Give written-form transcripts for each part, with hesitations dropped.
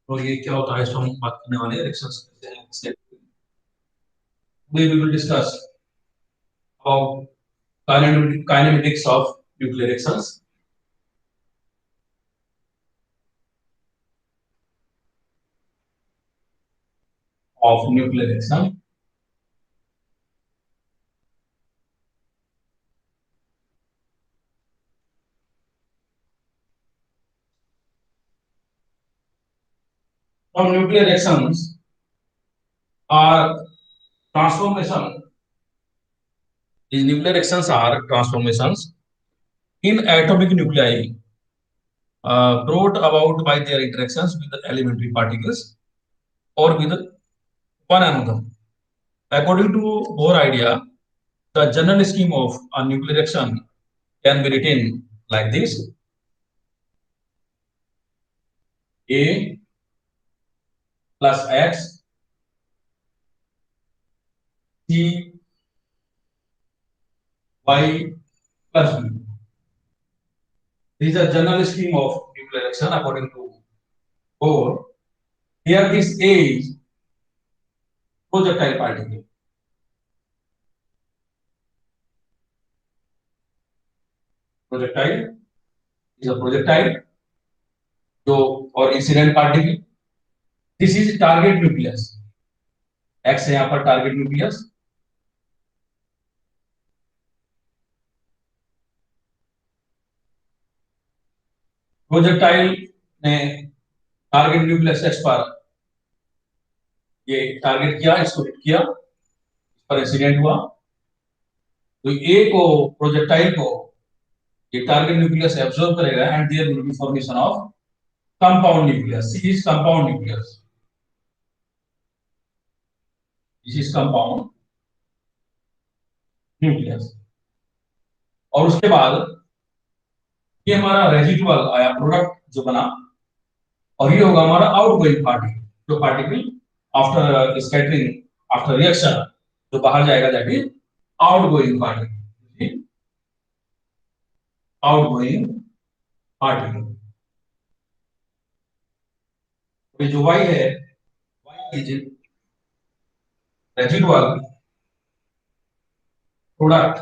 तो ये क्या होता है, इसको हम बात करने वाले हैं रिएक्शंस कैसे हैं इसके। we will discuss about kinematics of nuclear reactions. Of nuclear reaction. From nuclear reactions are transformation. These nuclear reactions are transformations in atomic nuclei brought about by their interactions with the elementary particles or with one another. According to Bohr idea, the general scheme of a nuclear reaction can be written like this: A plus X, C, Y plus B. This is a general scheme of nuclear reaction according to Bohr. Here this A is projectile particle. Projectile is a projectile जो और incident particle. This is target nucleus. X है यहाँ पर target nucleus. Projectile ने target nucleus x पर ये target किया, इसको हिट किया, इस पर इंसिडेंट हुआ. तो ए को, प्रोजेक्टाइल को ये टारगेट न्यूक्लियस एब्जॉर्ब करेगा and there will be formation of compound nucleus. This is compound nucleus. This is compound nucleus. और उसके बाद ये हमारा रेजिडुअल आया प्रोडक्ट जो बना, और ये होगा हमारा आउटगोइंग पार्टिकल. जो particle after scattering, after reaction जो बाहर जाएगा, that is outgoing particle. Outgoing particle. ये जो y है, y is residual product.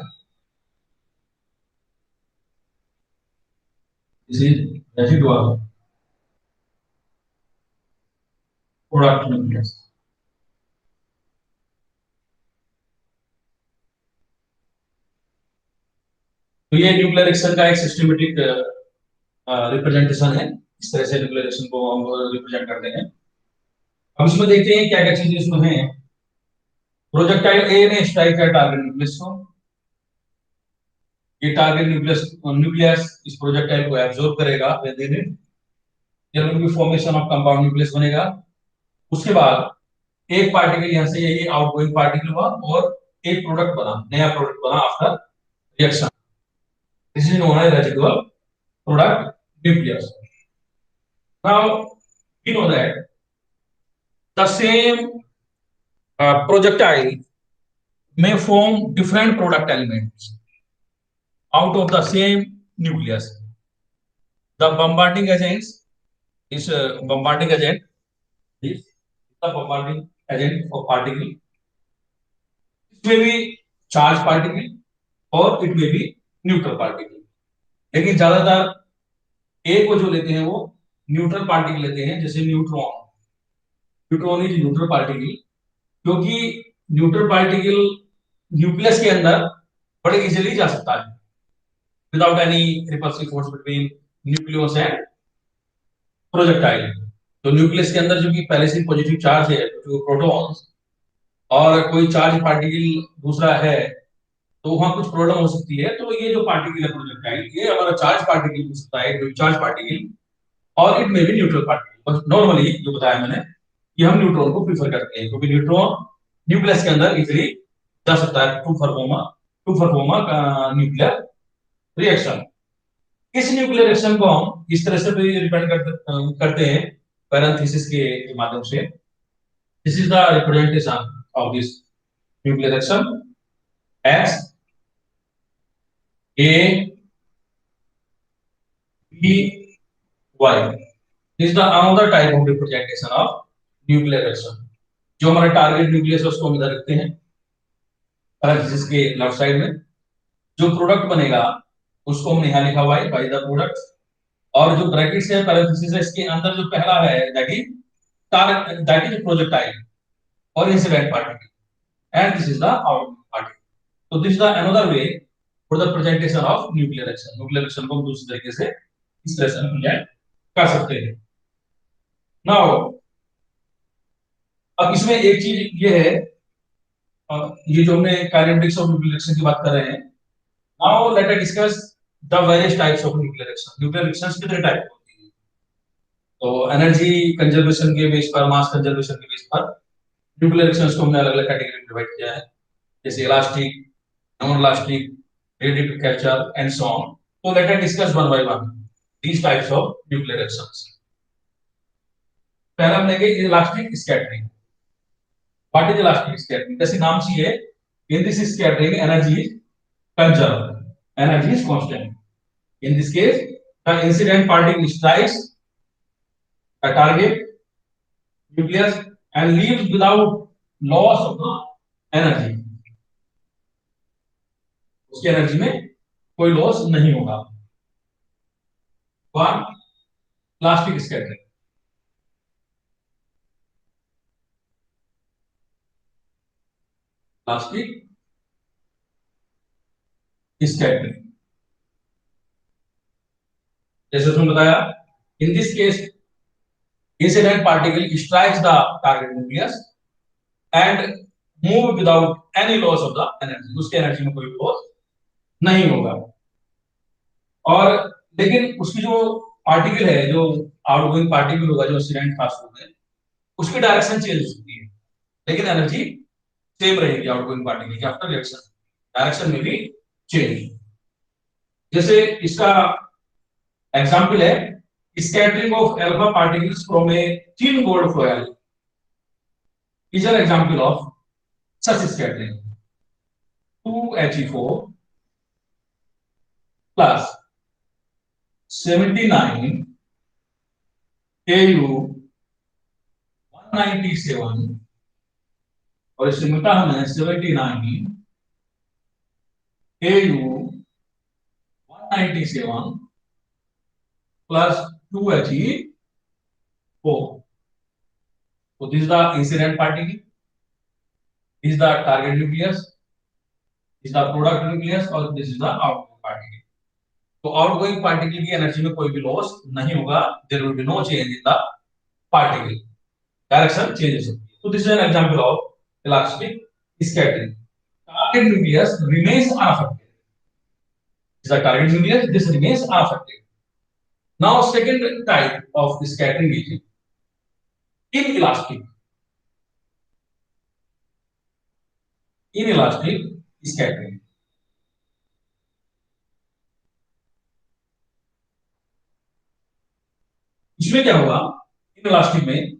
This is residual product nucleus. तो ये न्यूक्लियर रिएक्शन का एक सिस्टमेटिक रिप्रेजेंटेशन है. इस तरह से न्यूक्लियर रिएक्शन को हम रिप्रेजेंट करते हैं. अब इसमें देखते हैं क्या क्या चीजें इसमें हैं. प्रोजेक्टाइल ए ने स्ट्राइक किया टारगेट न्यूक्लियस को. ये टारगेट न्यूक्लियस न्यूक्लियस इस प्रोजेक्टाइल को एब्जॉर्ब करेगा, then it will formation of compound nucleus बनेगा. उसके बाद एक पार्टिकल यहां से ये आउटगोइंग पार्टिकल हुआ और एक प्रोडक्ट बना, नया प्रोडक्ट बना after reaction. This is known as residual product nucleus. Now we know that the same projectile may form different product elements out of the same nucleus. The bombarding agents is bombarding agent. This is the bombarding agent for particle. It may be charged particle or it may be neutral particle. लेकिन ज्यादातर ए को जो लेते हैं वो neutral particle लेते हैं, जैसे neutron. Neutron is neutral particle, क्योंकि न्यूट्रल पार्टिकल न्यूक्लियस के अंदर बड़े इजीली जा सकता है without any repulsive force between nucleus and projectile. तो न्यूक्लियस के अंदर जो कि पहले से पॉजिटिव चार्ज है, जो प्रोटॉन्स, और कोई चार्ज पार्टिकल दूसरा है, तो वहां कुछ प्रॉब्लम हो सकती है. तो ये जो पार्टिकल है प्रोजेक्टाइल, ये हमारा चार्ज पार्टिकल हो सकता है, कोई चार्ज पार्टिकल, और it may be neutral particle. बस नॉर्मली जो बताया मैंने कि हम न्यूट्रॉन को प्रीफर करते हैं, क्योंकि न्यूट्रॉन न्यूक्लियस के अंदर इजीली जा सकता है टू परफॉर्म न्यूक्लियर रिएक्शन. इस न्यूक्लियर रिएक्शन को हम इस तरह से भी रिप्रेजेंट करते हैं पैरेंथेसिस के माध्यम से. This is the representation of this nuclear reaction. X A B Y. Is the another type of representation of nuclear reaction. जो हमारा टारगेट न्यूक्लियस है उसको हम इधर रखते हैं पैरेंथेसिस के लेफ्ट साइड में। जो प्रोडक्ट बनेगा उसको हमने यहाँ लिखा हुआ है बाय द प्रोडक्ट, और जो ब्रैकेट्स है पैरेंथेसिस है इसके अंदर जो पहला है दैट इज प्रोजेक्टाइल और incident particle and this is the output particle. तो this is the another way for the presentation of nuclear reaction. Nuclear reaction को हम दूसरे तरीके से इस तरह से प्रेजेंट कर सकते हैं। नाउ अब इसमें एक चीज ये है, ये जो हमने काइनेटिक्स ऑफ न्यूक्लियर रिएक्शन की बात कर रहे हैं, now let us discuss the various types of nuclear reaction. Nuclear reactions कितने टाइप होती हैं? तो एनर्जी कंजर्वेशन के बेस पर, मास कंजर्वेशन के बेस पर न्यूक्लियर रिएक्शंस को हमने अलग अलग कैटेगरी में डिवाइड किया है, जैसे elastic, non elastic, ready to capture and so on. तो let us discuss one by one these types of nuclear reactions. पहला हम लेंगे elastic scattering. What is elastic scattering? जैसे नाम से है, in this scattering energy is conserved, energy is constant. In this case, the incident particle strikes a target nucleus and leaves without loss of the energy. उसकी energy में कोई loss नहीं होगा। One plastic scattering. Plastic scattering जैसे तुमने बताया, in this case incident particle strikes the target nucleus and move without any loss of the energy. उसके energy में कोई लॉस नहीं होगा। और लेकिन उसकी जो पार्टिकल है, जो आउटगोइंग पार्टिकल होगा, जो इंसिडेंट पास होगा, उसकी डायरेक्शन चेंज हो सकती है, लेकिन एनर्जी सेम रहेगी आउटगोइंग पार्टिकल की आफ्टर रिएक्शन, डायरेक्शन में भी चेंज। जैसे इसका एग्जांपल है scattering of alpha particles from a thin gold foil is an example of such scattering. 2He4 plus 79 Au 197, और इससे मिलता हमें 79 Au 197 plus 2He4. So this is the incident particle, this is the target nucleus, this is the product nucleus, और this is the outgoing particle. तो outgoing particle की energy में कोई भी लॉस नहीं होगा, there will be no change in the particle, direction changes होती है। So this is an example of elastic scattering. Target nucleus remains unaffected. This is the target nucleus, this remains unaffected. Now second type of scattering is inelastic. Inelastic scattering. इसमें क्या होगा? Inelastic में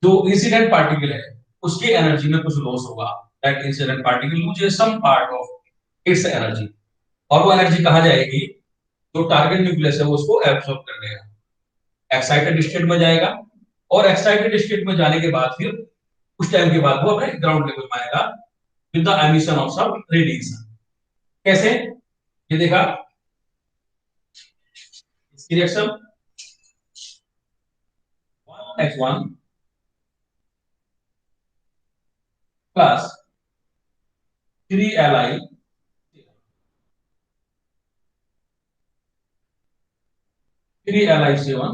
जो incident particle है उसकी energy में कुछ loss होगा, that incident particle loses some part of its energy, और वो एनर्जी कहां जाएगी? जो टारगेट न्यूक्लियस है वो उसको एब्सॉर्ब कर लेगा, एक्साइटेड स्टेट में जाएगा, और एक्साइटेड स्टेट में जाने के बाद फिर कुछ टाइम के बाद वो अपने ग्राउंड लेवल में आएगा with the emission of some radiation. कैसे? ये देखा इसकी reaction 1H1 plus 3Li 3Li7,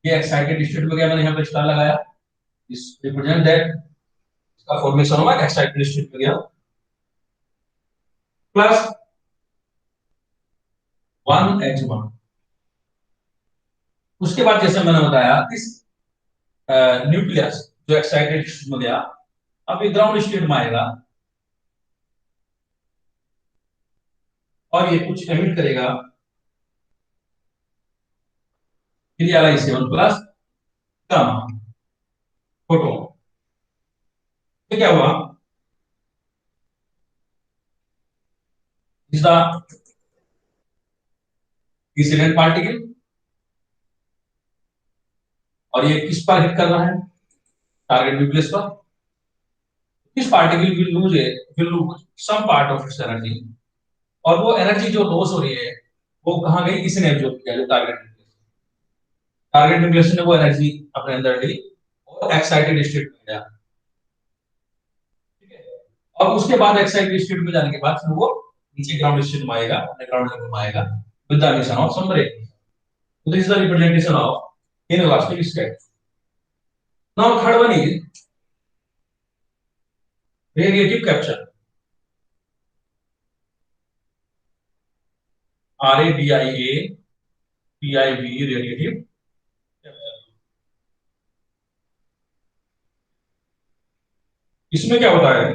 ये एक्साइटेड स्टेट में गया, मैंने यहाँ पे स्टार लगाया, इस रिप्रेजेंट दैट इसका फॉर्मेशन हुआ एक्साइटेड स्टेट में गया, प्लस 1H1। उसके बाद जैसे मैंने बताया इस न्यूक्लियस जो एक्साइटेड स्टेट में गया अब ये ग्राउंड स्टेट में आएगा और ये कुछ एमिट करेगा 3Li7 प्लस गामा फोटोन। तो क्या हुआ? इज द इंसिडेंट पार्टिकल और ये किस पर हिट कर रहा है? टारगेट न्यूक्लियस पर। इस particle will lose some part of its energy, और वो एनर्जी जो लॉस हो रही है वो कहाँ गई? किसने एब्जॉर्ब किया? जो टारगेट न्यूक्लियस ने वो एनर्जी अपने अंदर ली और एक्साइटेड स्टेट में गया। ठीक है, और उसके बाद एक्साइटेड स्टेट में जाने के बाद फिर वो नीचे ग्राउंड स्टेट में आएगा, अपने ग्राउंड लेवल में आएगा विद द एमिशन ऑफ सम रे। So this is the representation of inelastic state. Now third one is radiative capture. RADIATIV radiative capture. इसमें क्या होता है?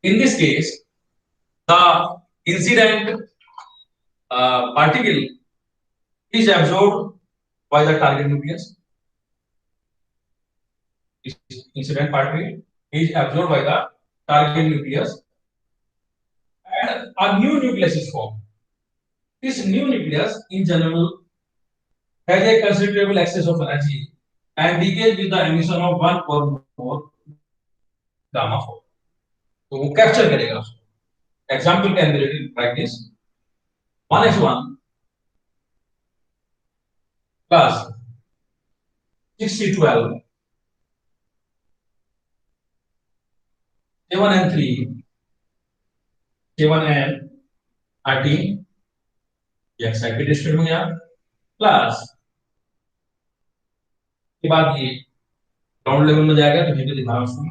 In this case, the incident particle is absorbed by the target nucleus. Incident particle is absorbed by the target nucleus, and a new nucleus is formed. This new nucleus, in general, has a considerable excess of energy and decays with the emission of one or more gamma photon. तो वो capture करेगा उसको. Example can be written like this: 1s1 plus 6c12 7n3 7n13 ये excited state में गया, plus के बाद ये ग्राउंड लेवल में जाएगा तो नीचे दिखा रहा हूं उसको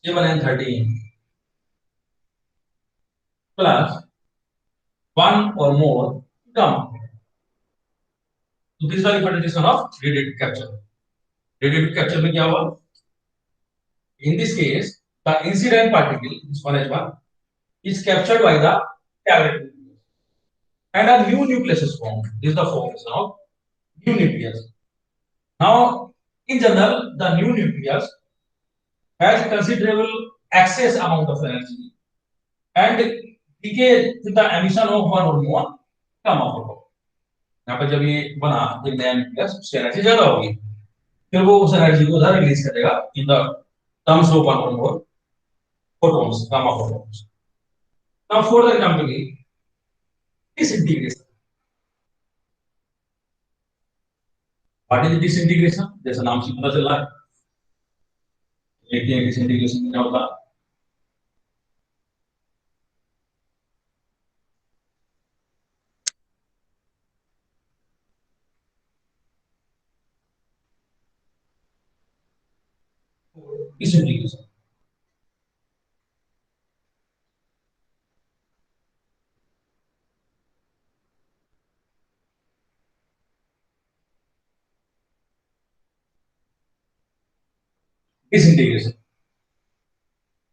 7n13 plus 1 or more gamma. So this is the representation of radiative capture. Radiative capture में क्या हुआ? In this case, the incident particle, this one H1, is captured by the target nucleus, and a new nucleus is formed. This is the formation of new nucleus. Now, in general, the new nucleus has considerable excess amount of energy and decay with the emission of one or more gamma photon. यहाँ पर जब ये बना एक नया nucleus, उसकी energy ज्यादा होगी, फिर वो उस एनर्जी को उधर रिलीज करेगा in the terms of one और मोर photons, gamma photons. Now, for the example, disintegration. What is disintegration? जैसा नाम से पता चल रहा है, देखिए disintegration क्या होता है. Disintegration. Disintegration.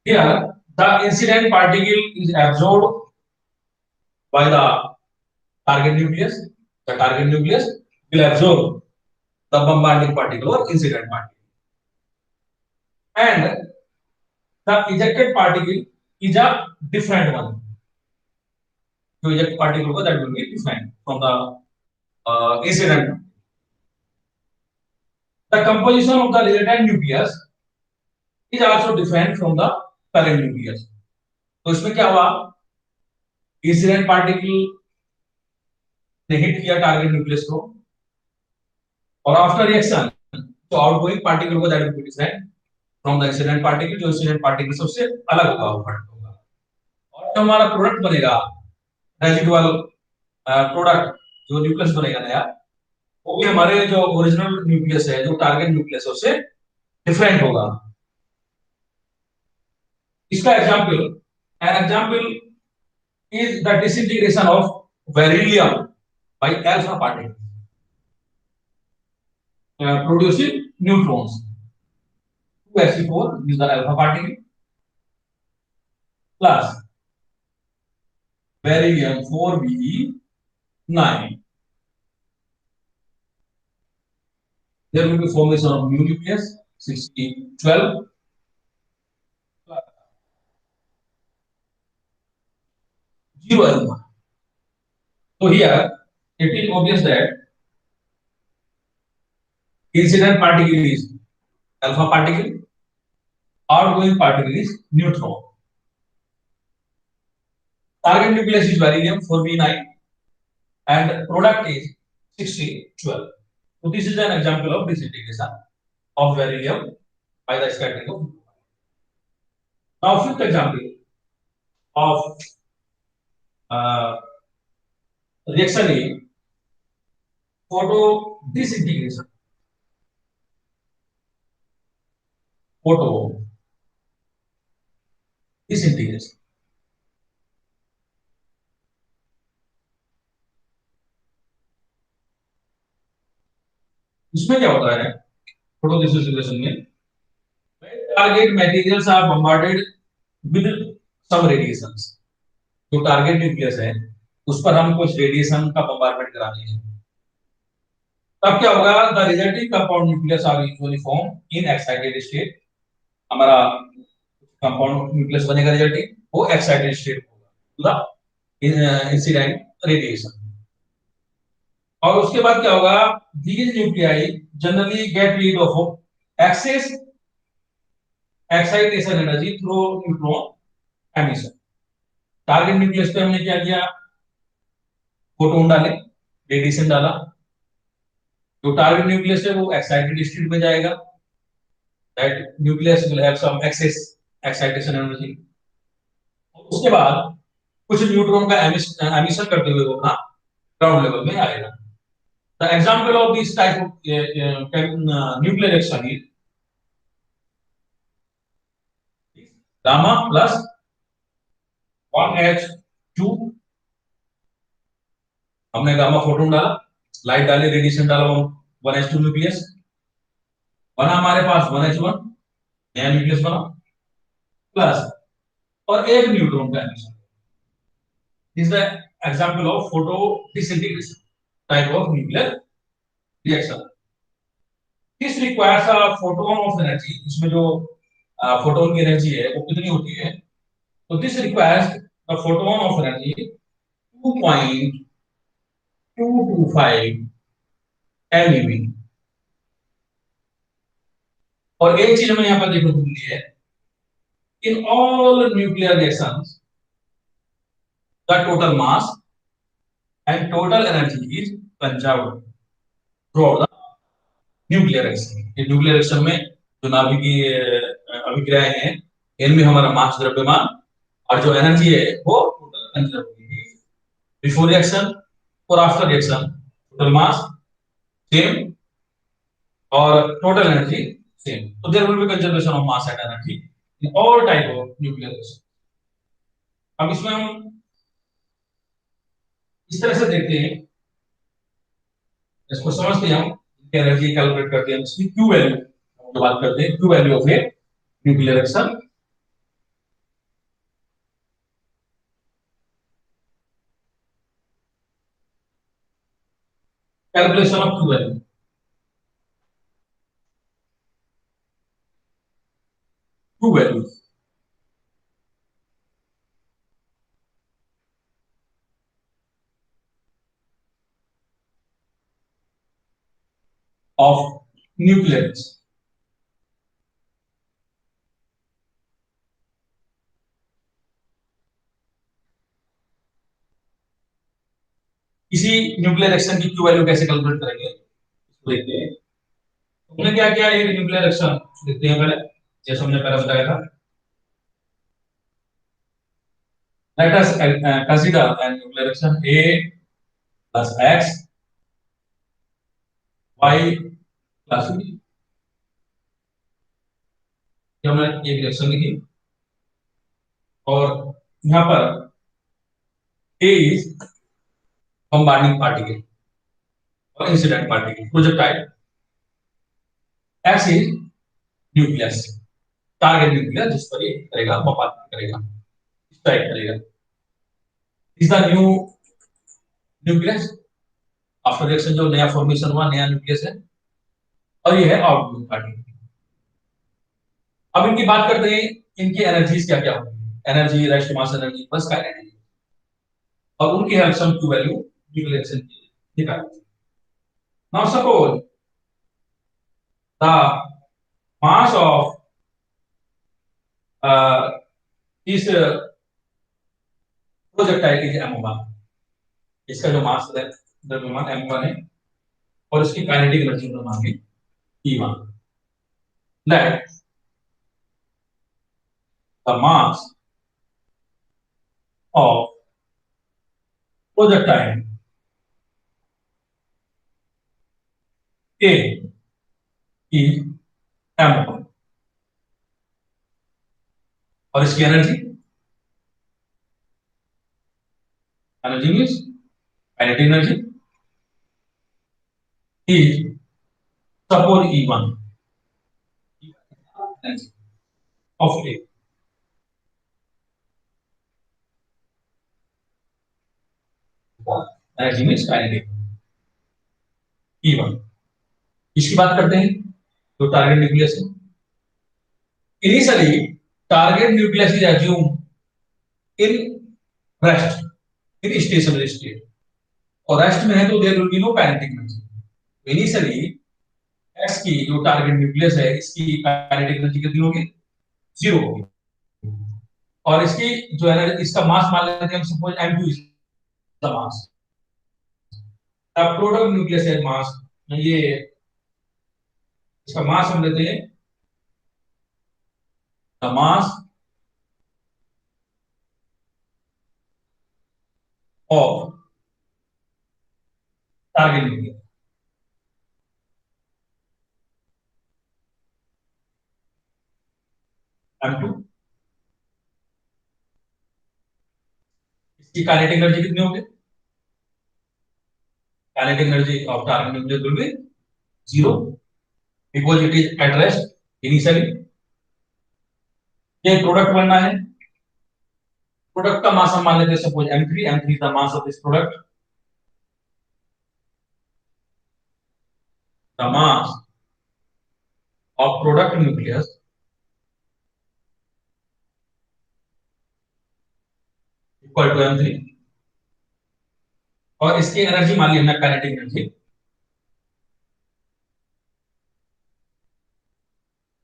Here, the incident particle is absorbed by the target nucleus. The target nucleus will absorb the bombarding particle or incident particle, and the ejected particle is a different one. जो eject particle होगा that will be different from the incident. The composition of the resultant nucleus is also different from the parent nucleus. तो इसमें क्या हुआ? Incident particle ने hit किया target nucleus को, और आफ्टर रिएक्शन तो आउटगोइंग पार्टिकल होगा that will be different from the incident particle. जो इंसिडेंट पार्टिकल सबसे अलग होगा, वो पार्ट होगा, और जो हमारा प्रोडक्ट बनेगा रेजिडुअल प्रोडक्ट, जो न्यूक्लियस बनेगा नया, वो भी हमारे जो ओरिजिनल न्यूक्लियस है, जो टारगेट न्यूक्लियस है, उससे डिफरेंट होगा. इसका example is the disintegration of beryllium by alpha particle, producing neutrons. 2sp4 is the alpha particle plus beryllium 4Be9. There will be formation of new nucleus 6p12 0 alpha. So here it is obvious that incident particle is alpha particle, outgoing particle is neutron. Target nucleus is beryllium 4b9 and product is 6012. So this is an example of disintegration of beryllium by the scattering of. Now fifth example of uh, reaction is photo disintegration. Photo disintegration. इसमें क्या होता है photodisintegration में target materials are bombarded with some radiations जो target nucleus है उस पर हम कुछ रेडिएशन का बम्बार्डमेंट कराते हैं तब क्या होगा the resulting compound nucleus are usually form in excited state हमारा कंपाउंड न्यूक्लियस बनेगा रिजल्टिंग वो एक्साइटेड स्टेट होगा टू द इंसिडेंट रेडिएशन और उसके बाद क्या होगा these nuclei generally get rid of excess excitation energy through neutron emission target nucleus पे हमने क्या किया फोटोन डाले रेडिएशन डाला जो टारगेट न्यूक्लियस है वो एक्साइटेड स्टेट में जाएगा that nucleus will have some excess excitation energy उसके बाद कुछ न्यूट्रॉन का एमिशन करते हुए वो अपना ग्राउंड लेवल में आएगा The example of this type of nuclear reaction is gamma plus 1H2 हमने गामा फोटोन डाला लाइट डाली रेडिएशन डाला 1H2 न्यूक्लियस बना हमारे पास 1H1 नया न्यूक्लियस बना प्लस और एक न्यूट्रॉन का emission this is the example of photo disintegration type of nuclear reaction this requires a photon of energy इसमें जो फोटोन की एनर्जी है वो कितनी होती है तो this requires a photon of energy 2.225 MeV और एक चीज हमें यहाँ पर देखने को मिली है in all nuclear reactions the total mass and total energy is conserved through the nuclear reaction ये न्यूक्लियर रिएक्शन में जो नाभिकीय अभिक्रियाएं हैं इनमें हमारा मास द्रव्यमान और जो एनर्जी है वो टोटल कंजर्व होगी बिफोर रिएक्शन और after reaction total mass same और टोटल एनर्जी सेम तो there will be conservation of mass and energy in all type of nuclear reaction अब इसमें हम इस तरह से देखते हैं इसको समझते हैं हम एनर्जी कैलकुलेट करते हैं इसकी क्यू वैल्यू जो बात करते हैं Q value of a nuclear reaction calculation of Q value Q value of nuclear reaction किसी न्यूक्लियर रिएक्शन की क्यू वैल्यू कैसे कैलकुलेट करेंगे इसको देखते हैं हमने क्या किया एक न्यूक्लियर रिएक्शन देखते हैं पहले जैसे हमने पहले बताया था let us consider a nuclear reaction A plus X Y plus B ये हमने एक रिएक्शन लिखी और यहाँ पर A is bombarding particle और incident particle projectile X is nucleus target nucleus जिस पर ये करेगा बम्बार्ड करेगा स्ट्राइक करेगा इस the new nucleus after reaction जो नया फॉर्मेशन हुआ नया न्यूक्लियस है और ये है आउटगोइंग पार्टिकल अब इनकी बात करते हैं इनकी एनर्जीज क्या क्या होंगी energy rest mass energy plus kinetic और उनकी help sum to value nuclear reaction की ठीक है। Now suppose the mass of इस प्रोजेक्टाइल इज m1। इसका जो मास है द्रव्यमान m1 है और इसकी काइनेटिक एनर्जी हमने मांगी E1। Let the mass of projectile A is m1 और इसकी energy, energy means kinetic energy is suppose E1 of A। Energy means kinetic E1। इसकी बात करते हैं तो टारगेट न्यूक्लियस है। Initially, target nucleus is assumed in rest, in stationary state. और rest में है तो there will be no kinetic energy. Initially X की जो टारगेट न्यूक्लियस है इसकी काइनेटिक एनर्जी कितनी होगी? 0 होगी। और इसकी जो एनर्जी, इसका मास मान लेते हैं हम, suppose m2 is the mass. अब प्रोडक्ट न्यूक्लियस है मास, ये इसका मास हम लेते हैं the mass of target nucleus m2। इसकी काइनेटिक एनर्जी कितनी होगी? Kinetic energy of target nucleus will be 0 because it is at rest initially। ये प्रोडक्ट बनना है, प्रोडक्ट का मास हम मान लेते हैं suppose m3। m3 the mass of this product, the mass of product nucleus equal to m3। और इसकी एनर्जी मान ली हमने kinetic energy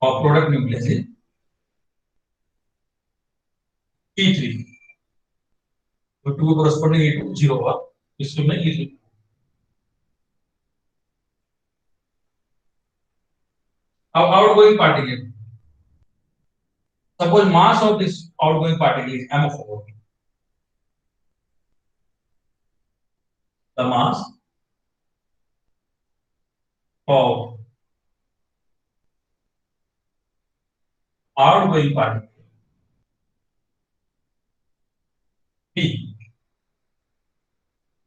of product nucleus is E3। तो 2 कोरस्पोंडिंग E2 0 हुआ, इसमें E3। अब outgoing particle, suppose mass of this outgoing particle is m4। The mass of outgoing particle P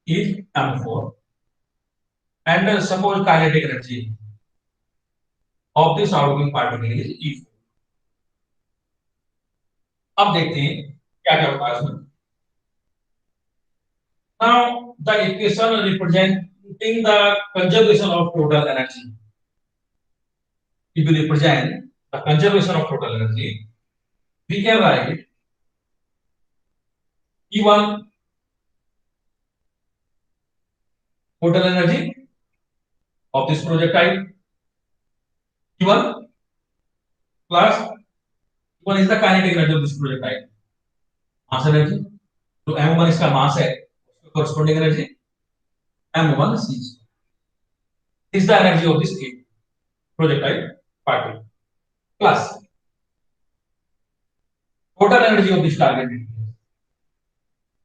is m4 and suppose kinetic energy of this outgoing particle is E4। अब देखते हैं क्या क्या होता है इसमें। Now the equation representing the conservation of total energy, if we represent the conservation of total energy, we can write E1 total energy of this projectile, E1 plus E1 is the kinetic energy of this projectile, mass energy। तो m1 इसका मास है, उसका corresponding energy m1c is the energy of this projectile particle plus total energy of this target nucleus.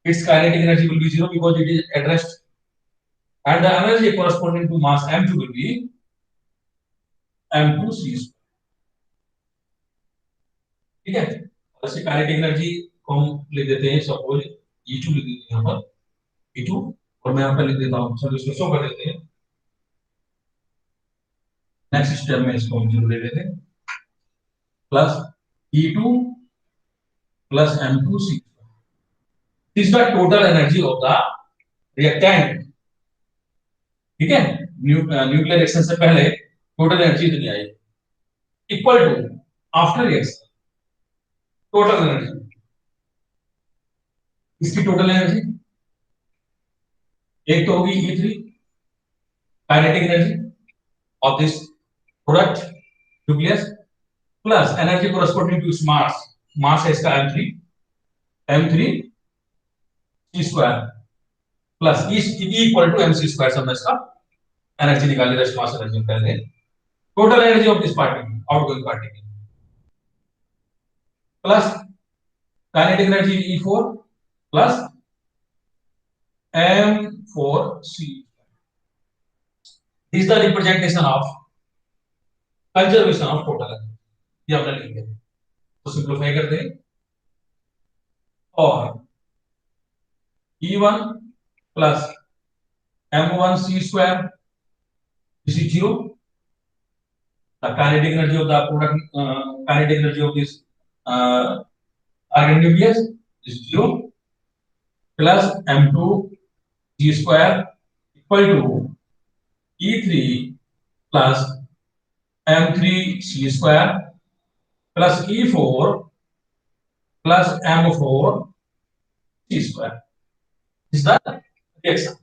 Its kinetic energy will be 0 because it is at rest, and the energy corresponding to mass m2 will be m2c²। ठीक है, और इसकी kinetic energy को हम लिख देते हैं suppose E2 लिख देते हैं यहाँ पर E2, और मैं यहाँ पर लिख देता हूँ, चलो इसको शो कर देते हैं। नेक्स्ट स्टेप में इसको हम 0 ले लेते हैं plus E2 plus m2c is the total energy of the reactant। ठीक है, न्यूक्लियर रिएक्शन से पहले टोटल एनर्जी इतनी आई, equal to after reaction total energy. इसकी टोटल एनर्जी एक तो होगी E3 kinetic energy of this product nucleus plus energy corresponding to its mass, mass है इसका m3 c square plus E equal to mc square से हमने इसका energy निकाली, रेस्ट मास एनर्जी निकाल दें। Total energy of this particle, outgoing particle, plus kinetic energy E4 plus m4c। This is the representation of conservation of total energy, ये हमने लिख दिया। तो सिंप्लीफाई कर दें और E1 plus m1c square this is 0, the kinetic energy of the product, kinetic energy of this organic nucleus is 0 plus m2 g square equal to E3 plus m3 c square plus E4 plus m4 c square is the reaction।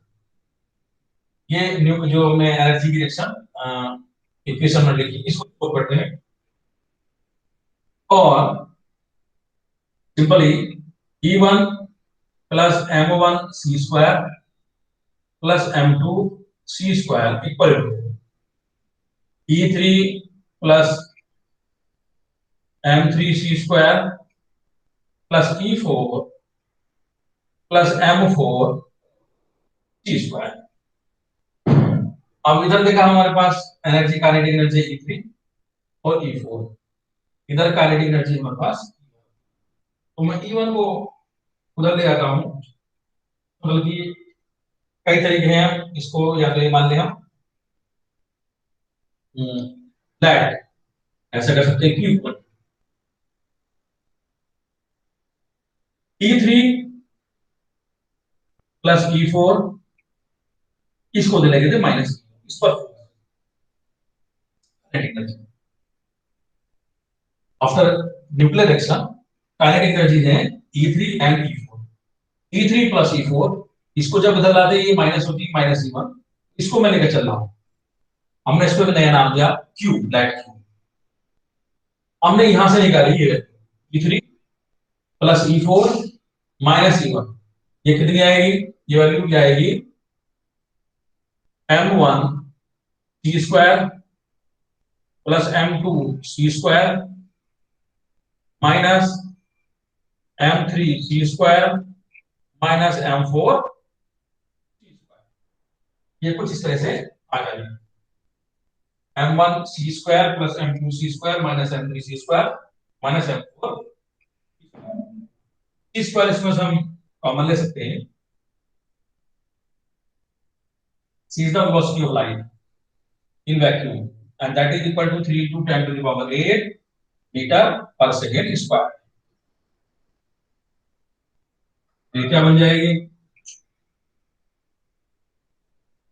ये जो हमने energy की reaction equation में लिखी, इसको put करते हैं और simply E1 plus m1 c square plus m2 c square equal to E3 plus m3 c square plus E4 plus m4 c square. अब इधर देखा हमारे पास एनर्जी, काइनेटिक एनर्जी E3 और E4, इधर काइनेटिक एनर्जी हमारे पास, तो मैं E1 को उधर ले आता हूं, बल्कि कई तरीके हैं इसको, या तो ये मान लें हम फ्लैट, ऐसा कर सकते हैं कि E3 प्लस E4 इसको दे लगे थे माइनस, इस पर after nuclear reaction kinetic energy है E3 and E4, E3 plus E4 इसको जब बदल लाते ये माइनस होती है, माइनस E1, इसको मैं लेकर चल रहा हूं, हमने इसको नया नाम दिया Q, ब्लैक Q। हमने यहां से निकाली ये E3 plus E4 minus E1, ये कितनी आएगी, ये वैल्यू क्या आएगी m1 c square plus m2 c square minus m3 c square minus m4 c square. ये कुछ इस तरह से आ जाएगा, m1 c square plus m2 c square minus m3 c square minus m4 c square. इसमें से हम कॉमन ले सकते हैं, c is the velocity of light in vacuum and that is equal to 3 into 10 to the power 8 meter per second square। ये क्या बन जाएगी,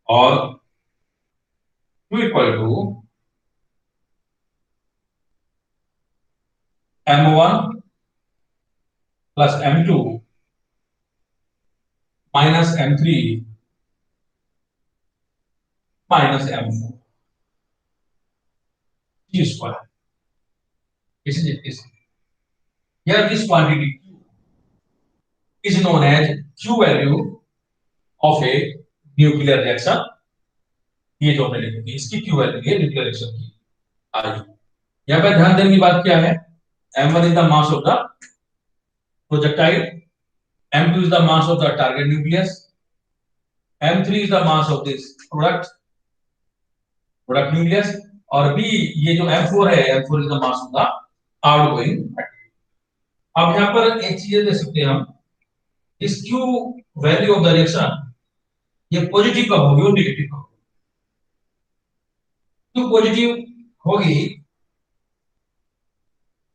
और Q equal to m1 plus m2 minus m3 minus m4 c square. Here this quantity is known as Q value of a nuclear reaction। ये जो हमने लिखी थी इसकी Q वैल्यू है न्यूक्लियर रिएक्शन की आई। यहाँ पे ध्यान देने की बात क्या है, m1 is the mass of the projectile, m2 is the mass of the target nucleus, m3 is the mass of this product nucleus, और b ये जो m4 है, m4 is the mass of the outgoing particle। अब यहाँ पर एक चीज दे सकते हैं हम, इस Q value of the reaction ये पॉजिटिव कब होगी और नेगेटिव कब होगी। Q पॉजिटिव होगी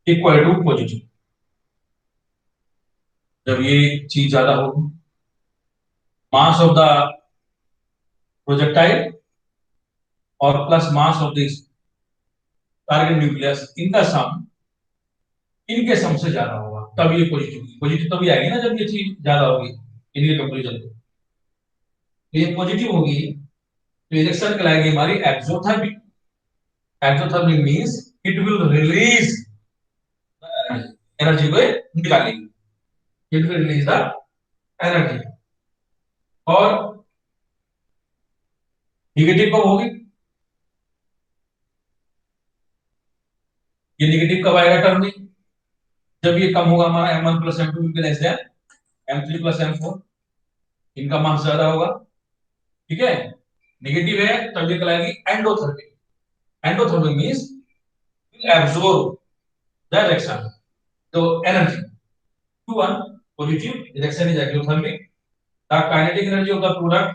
इक्वल टू पॉजिटिव जब ये चीज ज्यादा होगी, मास ऑफ द प्रोजेक्टाइल और plus mass of this target nucleus, इनका सम इनके सम से ज्यादा होगा, तब ये पॉजिटिव, पॉजिटिव तभी आएगी ना जब ये चीज ज्यादा होगी इनके कंपैरिजन में। तो ये पॉजिटिव होगी तो ये रिएक्शन कहलाएगी हमारी exothermic. Exothermic means it will release energy को निकालेगी, it will release the energy. और निगेटिव कब होगी? ये निगेटिव कब आएगा टर्म में? जब ये कम होगा हमारा m1 प्लस m2 के less than m3 plus m4, इनका मास ज्यादा होगा, ठीक है। निगेटिव है तब ये कहलाएगी endothermic. Endothermic means will absorb the reaction, तो energy. Q1 positive, reaction is exothermic. The kinetic energy of the product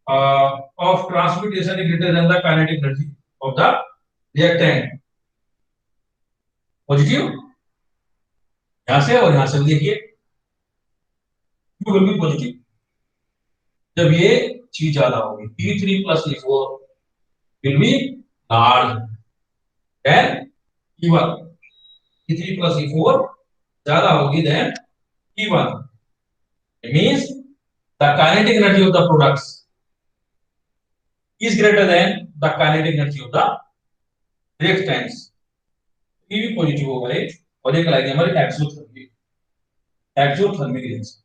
of transmutation is greater than the kinetic energy of the reactant. Positive यहां से और यहां से देखिए Q will be positive जब ये चीज ज्यादा होगी। T3 plus E4 will be large than E1. T3 plus E4 ज्यादा होगी than E1. It means the kinetic energy of the products is greater than the kinetic energy of the reactants. ये भी positive होगा ये, और ये कहलाएगी हमारी एक्सोथर्मिक। एक्सोथर्मिक रिएक्शन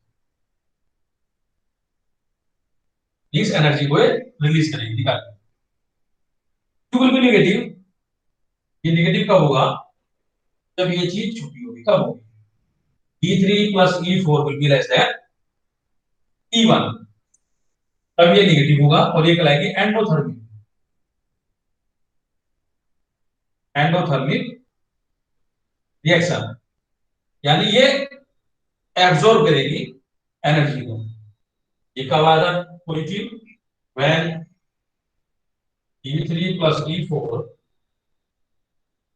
इस एनर्जी को रिलीज करेगी, निकाल। टू विल बी नेगेटिव, ये नेगेटिव कब होगा? जब ये चीज छोटी होगी। कब होगी? E3 plus E4 will be less than E1, तब ये नेगेटिव होगा और ये कहलाएगी एंडोथर्मिक। एंडोथर्मिक रिएक्शन यानी ये एब्जॉर्ब करेगी एनर्जी को। ये कब आएगा positive? When E3 plus E4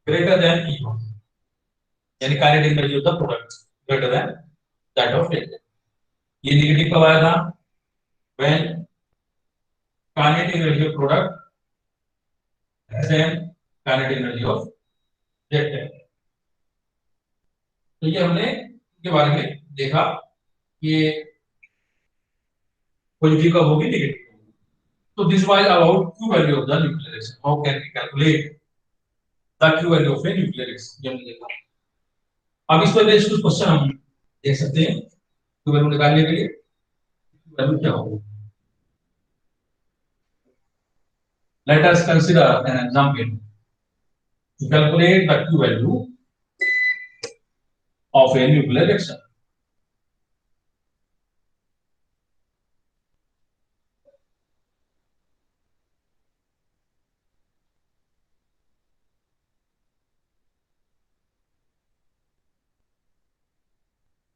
greater than E1, यानी kinetic energy of the product greater than that of reactant. ये नेगेटिव कब आएगा? When kinetic energy of product less than kinetic energy of reactant. तो ये हमने के बारे में देखा कि पॉजिटिव कब होगी, negative. So this was about Q value of the nuclear reaction. How can we calculate the Q value of a nuclear reaction? ये हमने देखा। अब इस पर बेस्ड कुछ क्वेश्चन हम देख सकते हैं Q value निकालने के लिए। Q value क्या होगा? Let us consider an example to calculate the Q value of a nuclear reaction.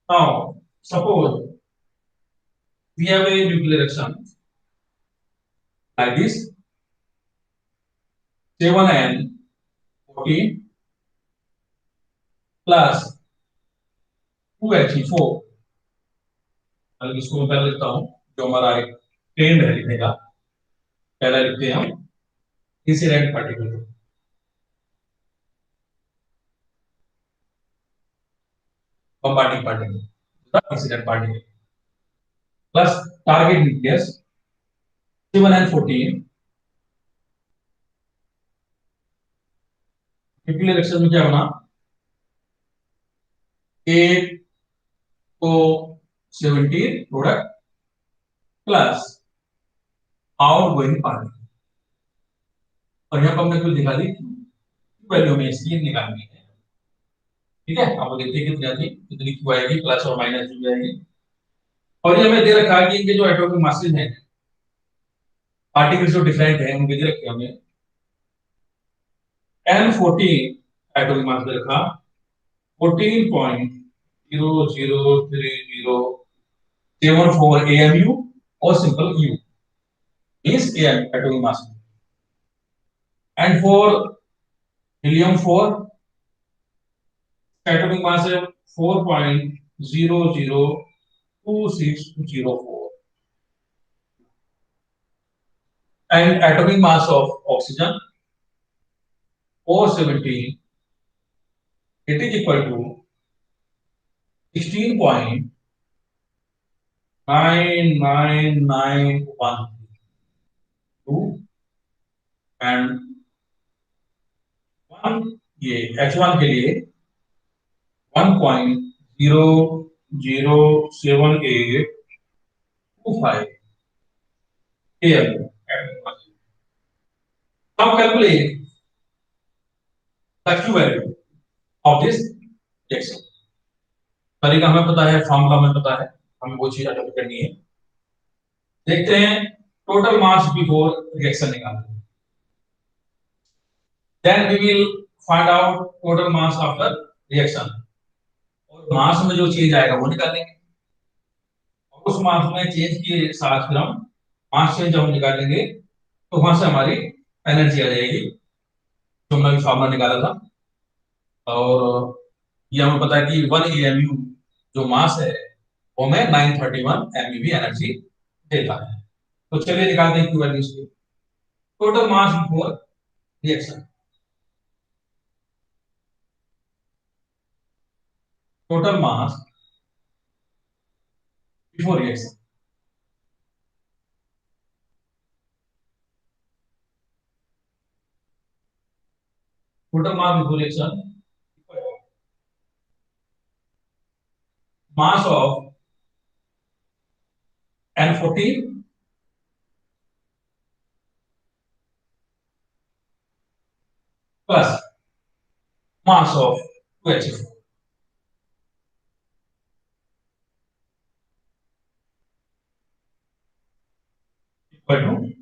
Now, suppose we have a nuclear reaction like this: 7N14 plus 2He4। इसको मैं पहले लिखता हूं, जो हमारा एक ट्रेंड है लिखने का। पहला लिखते हैं हम incident particle, bombarding particle, incident particle plus target nucleus 7N14। Nuclear reaction में क्या होना? 8 को 17 प्रोडक्ट प्लस आउटगोइंग पार्टिकल, और यहां पर हमने कुछ दिखा दी वैल्यू में इसकी निकालनी है। ठीक है, आप देखते हैं कितनी आती, कितनी क्यू आएगी, प्लस और माइनस जो आएगी। और ये हमें दे रखा है कि इनके जो एटॉमिक मासेस हैं, पार्टिकल्स जो डिफरेंट है, उनके दे रखे हमें। N14 एटॉमिक मास दे रखा 14.00307 AMU और simple U is AM atomic mass। And for helium 4 atomic mass है 4.002604 and atomic mass of oxygen 417, it is equal to 16.9991। 2 and 1, ये H1 के लिए 1.00725 KL. Now calculate the Q value of this reaction. तरीका हमें पता है, formula हमें पता है, हमें वो चीज अडॉप्ट करनी है। देखते हैं टोटल मास बिफोर रिएक्शन निकालते हैं। Then we will find out total mass after reaction, और मास में जो चेंज आएगा वो निकालेंगे, और उस मास में चेंज के साथ फिर हम मास चेंज जब हम निकालेंगे तो वहां से हमारी एनर्जी आ जाएगी जो हमने फॉर्मूला निकाला था। और ये हमें पता है कि 1 AMU जो मास है वो हमें 931 MeV एनर्जी देता है। तो चलिए निकालते हैं Q वैल्यूज की। Total mass before reaction, total mass before reaction, total mass before reaction mass of N14 plus mass of 2HF। equal to,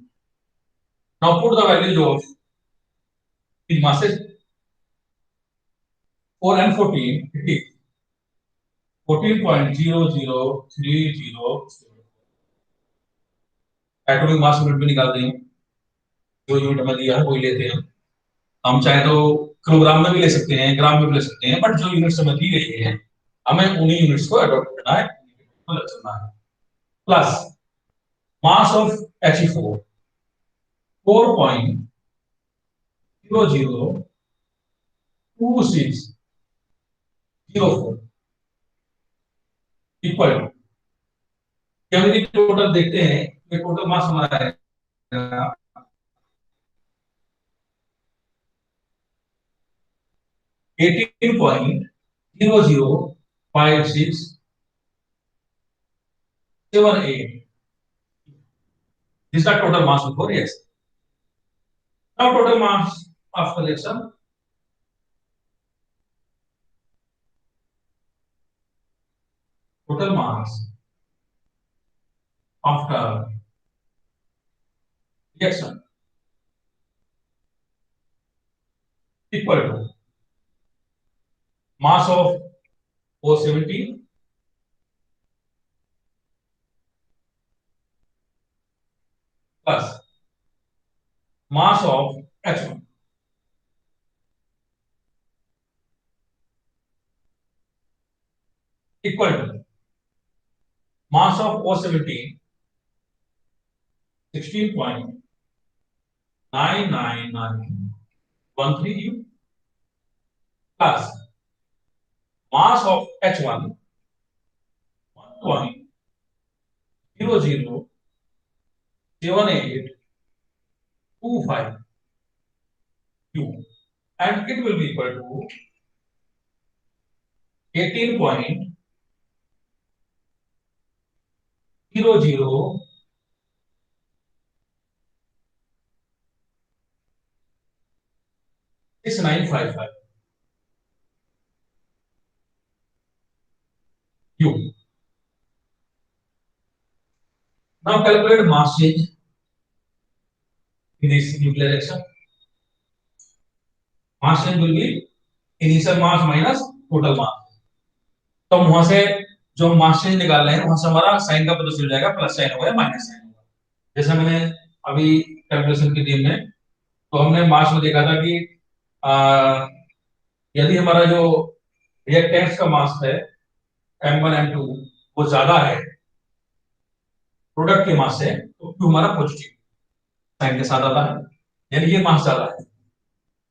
now put the values of these masses. For N14 it is 14.00307। Atomic mass unit भी निकालते हैं, जो unit हमें दिया है वही लेते हैं। हम चाहे तो किलोग्राम में भी ले सकते हैं, ग्राम में भी ले सकते हैं, बट जो यूनिट्स हमें दी गई है हमें उन्हीं यूनिट्स को अडॉप्ट करना है, चलना है। Plus mass of He4 4.002604 equal to, यदि टोटल देखते हैं ये टोटल मास हमारा है 18.005678। This is the total mass before reaction. Now total mass after reaction, total mass after reaction equal to mass of O17 plus mass of H1 equal to mass of O17 16.99913 plus mass of H1 1.007825 Q, and it will be equal to 18.006955 Q. Now calculate mass change in this nuclear reaction. Mass change will be initial mass minus total mass. तो वहां से जो mass change निकाल रहे हैं वहां से हमारा साइन का पता चल जाएगा, प्लस साइन होगा या माइनस साइन होगा। जैसे मैंने अभी कैलकुलेशन की टीम में तो हमने मास में देखा था कि यदि हमारा जो रिएक्टेंट्स का मास है M1 M2 वो ज्यादा है प्रोडक्ट के मास से, तो Q हमारा पॉजिटिव साइन के साथ आता है, यानी ये मास ज्यादा है,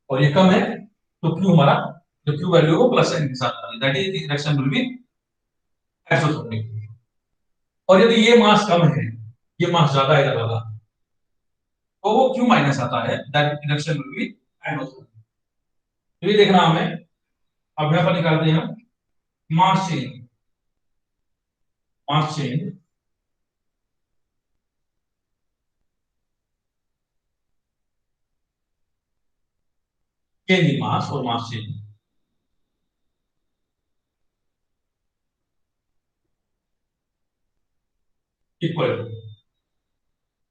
और ये कम है तो Q हमारा जो Q वैल्यू वो प्लस साइन के साथ आता है, that is the reaction will be exothermic. और यदि ये मास कम है, ये मास ज्यादा है, ज्यादा, तो वो क्यू माइनस आता है, that reduction will be endothermic. तो ये देखना हमें, अब यहां पर निकालते हैं हम mass change. Mass change change in mass और mass change equal to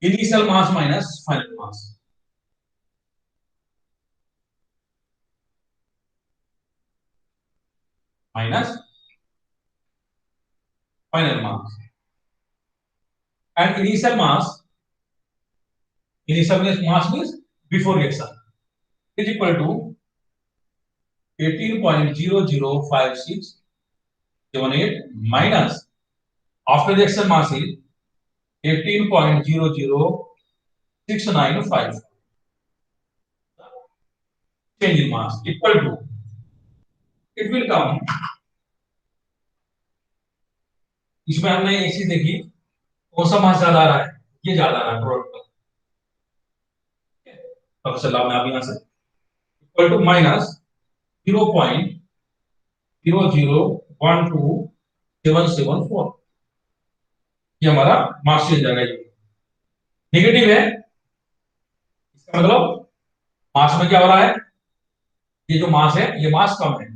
initial mass minus final mass. Minus final mass and initial mass means before reaction is equal to 18.005678 minus after reaction mass is 18.00695 change in mass equal to, it will come, इसमें हमने एक चीज देखी, कौन सा मास ज्यादा आ रहा है, ये ज्यादा आ रहा है प्रोडक्ट का। अब चला मैं अब यहां से इक्वल टू माइनस 0.0012774, ये हमारा मास चेंज आ गया। नेगेटिव है, इसका मतलब मास में क्या हो रहा है, ये जो मास है ये मास कम है,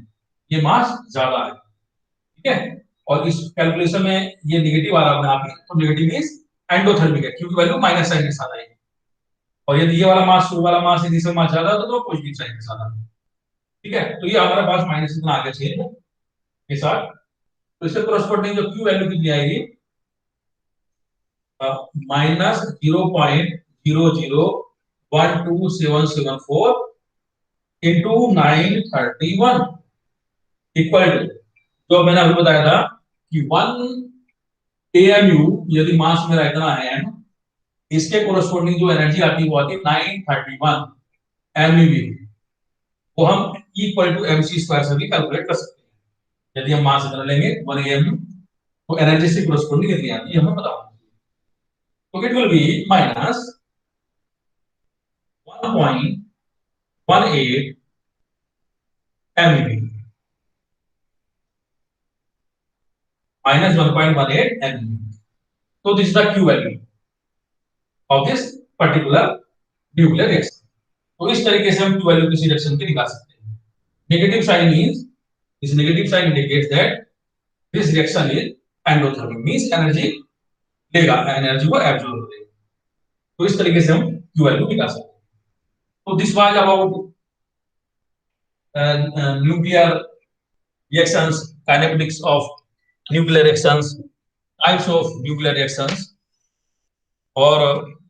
ये मास ज्यादा है, ठीक है। और इस कैलकुलेशन में ये नेगेटिव आ रहा है यहाँ पे, तो नेगेटिव मींस एंडोथर्मिक है, क्योंकि वैल्यू माइनस साइन के साथ आएगी। और यदि ये वाला मास शुरू वाला मास यदि इसमें मास ज्यादा है तो पॉजिटिव साइन के साथ आएगा, ठीक है। तो ये हमारे पास माइनस इतना आगे चेंज के साथ, तो इससे कोरस्पोंडिंग जो क्यू वैल्यू कितनी आएगी, माइनस 0.00127774 इंटू 931 इक्वल टू, जो मैंने अभी बताया था कि 1 AMU यदि मास मेरा इतना है m, इसके कोरस्पोंडिंग जो एनर्जी आती है वो आती है 931 MeV। वो हम इक्वल टू mc स्क्वायर से भी कैलकुलेट कर सकते हैं। यदि हम मास इतना लेंगे 1 AMU, तो एनर्जी से कोरस्पोंडिंग कितनी आती है हमें पता होगा। तो it will be minus 1.18 MeV, minus 1.18 MeV। तो this is the Q value of this particular nuclear reaction. तो इस तरीके से हम Q वैल्यू किसी रिएक्शन की निकाल सकते हैं। Negative sign means, this negative sign indicates that this reaction is endothermic, means energy लेगा, एनर्जी को एब्जॉर्ब करेगा। तो इस तरीके से हम Q वैल्यू निकाल सकते हैं। तो this was about nuclear reactions, kinematics of nuclear reactions, types of nuclear reactions, और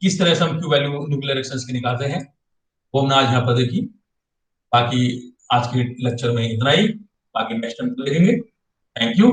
किस तरह से हम Q वैल्यू न्यूक्लियर रिएक्शंस की निकालते हैं, वो हमने आज यहाँ पर देखी। बाकी आज के लेक्चर में इतना ही, बाकी नेक्स्ट टाइम देखेंगे। Thank you.